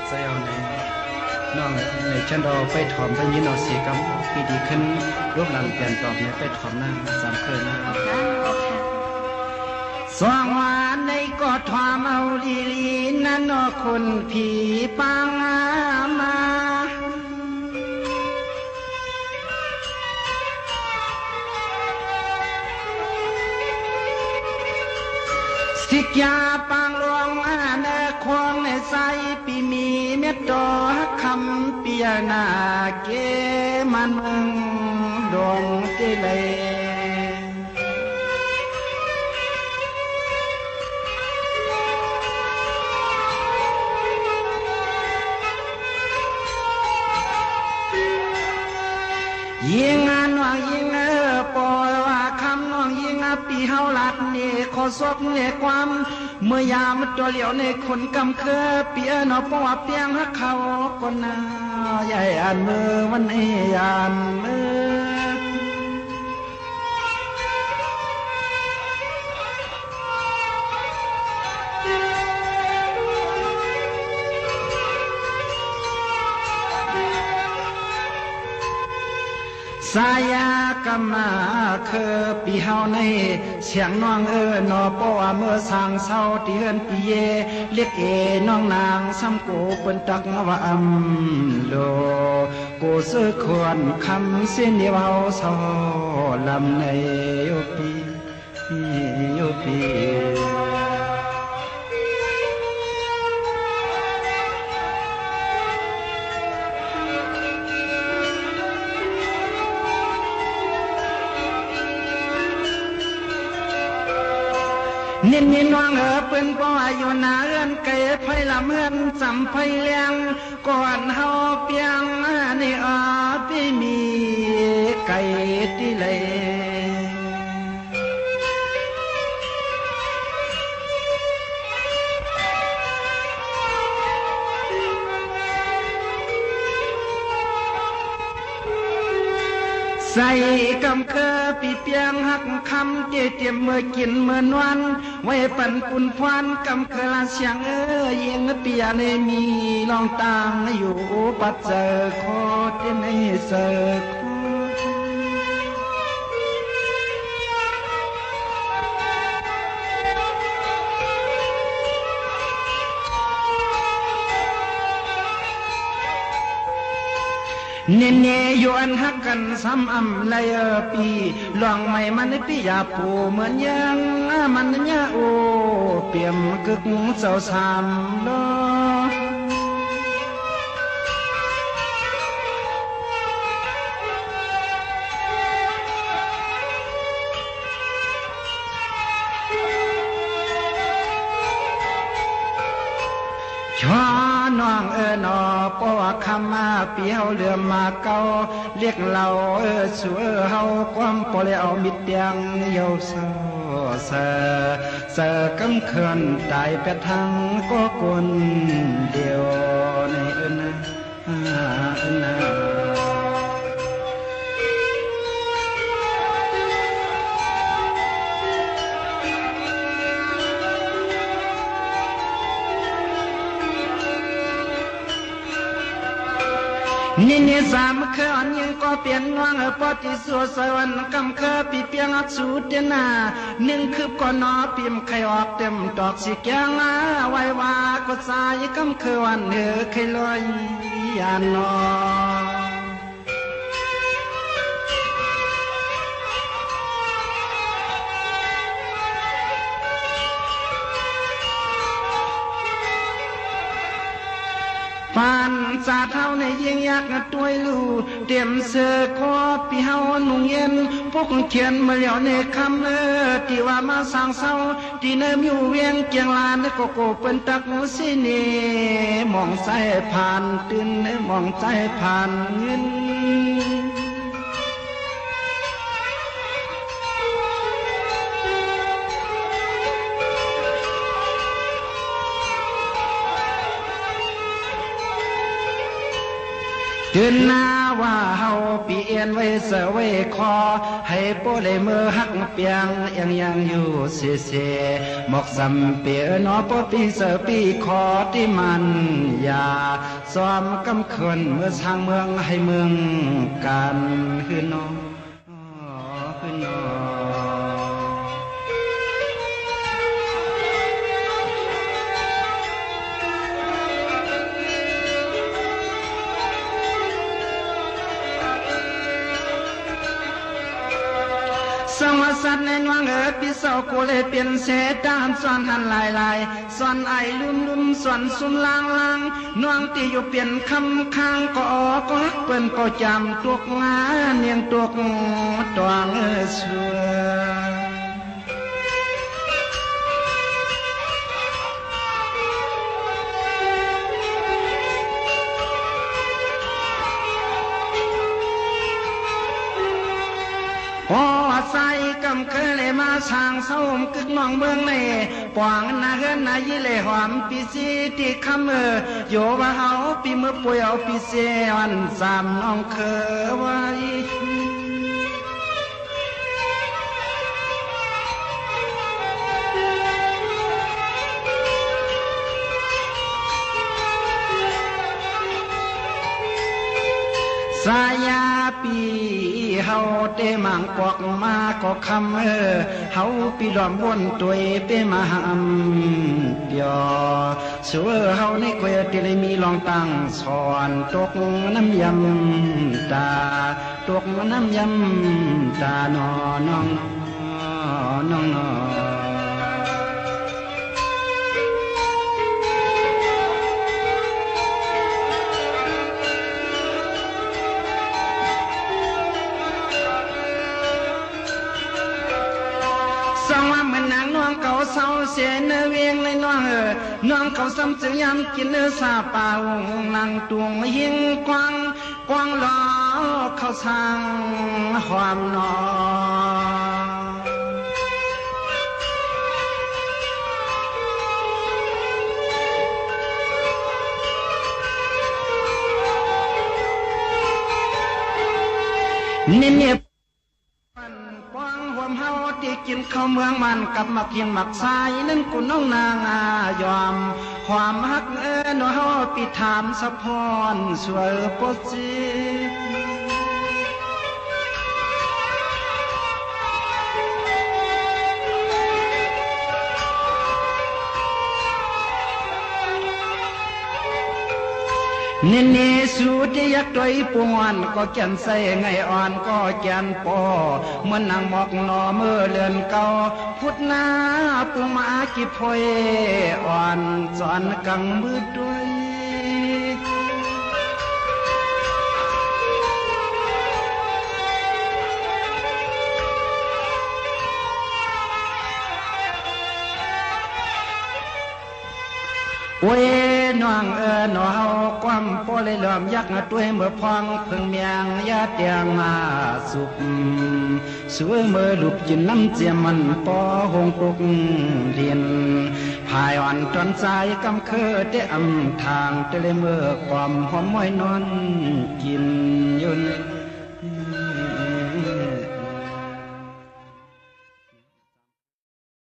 เจ้าในน้องในฉันรอไปถอมไปยินเอาเสียกำปีดีขึ้นรูปหลังเปลี่ยนตอบเนี่ยไปถอมหน้าสามคืนนะสว่างวานในกอดถอมเอาลีลีนั่นนอคนผีปังมาสิกยาปังหลวงเนควงในใสปีมีเม็ดดอกคำเปียนาเกมันมึงดวงเตเลยิงอันว่ายิงปอยว่าคำน้องยิงปีเฮาลัดนี่ขอซบเนี่ยความเมื่อยามตัวเหลียวในคนกำเคอเปียนอปว่าเปียงฮักเขาคนน่าใหญ่อันมือวันนี้อันมือสายากำมาคือปีเฮาในเสียงน้องนอปว่าเมื่อสางเศร้าที่เฮือนปีเยเรียกน้องนางซ้ำกูเป็นตักว่าโลกูซื้อควรคำสิ้นเดียวเฮาเศร้าลำในยุปียุปีนินน้องเป็นป่อยอยู่นาเอื้อนไก่ไฟละเมือนจำไฟเลี้ยงก่อนเฮาเปียงนี่ที่มีไก่ที่เลยใส่กำเคอปีเปียงหักคำเจียมเมื่อกินเมื่อนวันไว้ปั่นปุ่นพวันกำเคอเสียงยิงเปียในมีลองตางอยู่ปัจเจอโคตรในเสกเนเนยวนฮักกันซ้ำอำเลยปีลองไม่มันปียาปูเหมือนยังมันเนี่ยโอเปี่ยมกึกเจ้าสามโลชอน้องนอปว่าคำมาปีเฮาเรือมาเก่าเรียกเราสัวเฮาความปล่เอามิดเตียงเยาเสอกำเขื่อนตายแปดทางก็คนเดียวในนะนี่สามเคออนยังก็เปลี่ยนงวงปอติสัวสวรรค์กำเคอปีเปียงอักสูเดนาหนึ่งคืบก่อนนอพิมไขออกเต็มดอกสีแกงไว้ว่าก็สายกำเคอวันเคยลอยยานนอปานสาเท่าในยิงยักษ์ตัวลูเตรียมเสือคอปีเฮานุ่งเย็นพวกเขียนมาเหลียวในคำที่ว่ามาสร้างเศร้าที่เนิ่มอยู่เวียงเกียงลานโกโก้เป็นตักสิเนมองใจผ่านตื่นมองใจผ่านเงิน เดินหน้า ว่าเฮาปีเอียนไว้เสวยคอให้โปเลยมือหักเปียงยังอยู่เสียเสียหมกสำเปียนอปปีเสปีคอที่มันอย่าซ้อมกำเขินเมื่อทางเมืองให้เมืองกันคือนอคือนอสวัสดิ์ในนวงพี่เศร้ากูเลยเปลี่ยนเสดานส่วนหันลายส่วนไอลืมส่วนซุ่มลางนวงตีอยู่เปลี่ยนคำค้างก็เปิ้นก็จำตัวงาเนียงตัวตวงเสือพอใส่กำเคยเลยมาช่างเศร้ามกึกน้องเมืองในปวงนาเฮือนนายี่เลยหอมปีซีที่คำโยว่าเฮาปีมือป่วยเอาปีเสวันสามน้องเคยไว้สายาปีเฮาเตมังกอกมาก็คำเฮาปีล้อมวนตัวเปมาหำเปียชัวเฮาในกวยติเลยมีลองตั้งสอนตกน้ำยำตาตกน้ำยำตาน้องสว่าเหมือนนางน้องเขาเศร้าเสียเนื้อเวียงเลยน้องน้องเขาซ้ำจึงยำกินเนื้อซาป่าวนางตวงหิงกวางล้อเขาสร้างความนอเนี่ยกวางหัวเฮาที่กินข้าวเมืองมันกับมากินหมักทรายนั่นกูน้องนางยอมความฮักน้อเฮาปีถามสะพรสวยปดจีเนสูดยักษ์ตัวปวนก็แกนใส่ไงอ่อนก็แกนปอเหมือนนางหมอกนอเมื่อเลือนเก่าพุทนาปุมากิพอยอ่อนจอนกังมือด้วยโอ้ยน้องน้องเฮาความปอเลยล้อมยักษ์ตัวเมื่อพองเพิ่งเมียงยาเตียงมาสุกสวยเมื่อลุกจินน้ำเจียมมันปอหงตุกเรียนพายอ่อนจนใจกำเคอเตะอำทางเตะเลยเมื่อความหอมม้อยนอนกินยุน